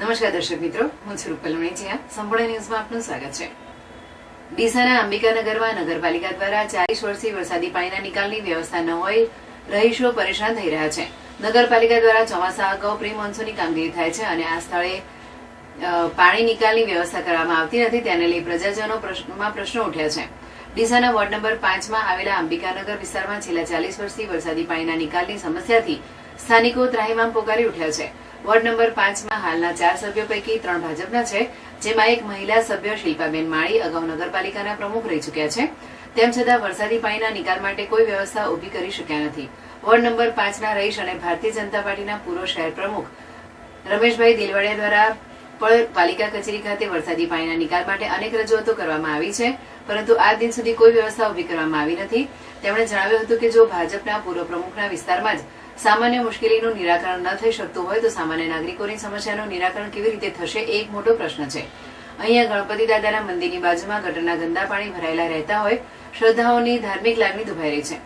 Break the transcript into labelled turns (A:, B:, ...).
A: નમસ્કાર દર્શક મિત્રો, હું છું રૂપલ વણેચિયા. સંપૂર્ણ ન્યૂઝમાં આપનું સ્વાગત છે. ડીસાના અંબિકાનગરમાં નગરપાલિકા દ્વારા 40 વર્ષથી વરસાદી પાણીના નિકાલની વ્યવસ્થા ન હોય રહીશો પરેશાન થઈ રહ્યા છે. નગરપાલિકા દ્વારા ચોમાસા અગાઉ પ્રી મોન્સૂનની કામગીરી થાય છે અને આ સ્થળે પાણી નિકાલની વ્યવસ્થા કરવામાં આવતી નથી. તેને લઈ પ્રજાજનોમાં પ્રશ્નો ઉઠ્યા છે. ડીસાના વોર્ડ નંબર 5માં આવેલા અંબિકાનગર વિસ્તારમાં છેલ્લા 40 વર્ષથી વરસાદી પાણીના નિકાલની સમસ્યાથી સ્થાનિકો ત્રાહિમામ પોકારી ઉઠ્યા છે. વોર્ડ નંબર 5માં હાલના 4 સભ્યો પૈકી 3 ભાજપના છે, જેમાં એક મહિલા સભ્ય શિલ્પાબેન માળી અગાઉ નગરપાલિકાના પ્રમુખ રહી ચૂક્યા છે. તેમ છતાં વરસાદી પાણીના નિકાલ માટે કોઈ વ્યવસ્થા ઊભી કરી શક્યા નથી. વોર્ડ નંબર 5ના રહીશ અને ભારતીય જનતા પાર્ટીના પૂર્વ શહેર પ્રમુખ રમેશભાઈ દિલવાડિયા દ્વારા પણ પાલિકા કચેરી ખાતે વરસાદી પાણીના નિકાલ માટે અનેક રજૂઆતો કરવામાં આવી છે, પરંતુ આજ દિન સુધી કોઈ વ્યવસ્થા ઊભી કરવામાં આવી નથી. તેમણે જણાવ્યું હતું કે જો ભાજપના પૂર્વ પ્રમુખના વિસ્તારમાં જ સામાન્ય મુશ્કેલીનું નિરાકરણ ન થઈ શકતું હોય તો સામાન્ય નાગરિકોની સમસ્યાનું નિરાકરણ કેવી રીતે થશે એ એક મોટો પ્રશ્ન છે. અહીંયા ગણપતિ દાદાના મંદિરની બાજુમાં ગટરના ગંદા પાણી ભરાયેલા રહેતા હોય શ્રદ્ધાઓની ધાર્મિક લાગણી દુભાઈ રહી છે.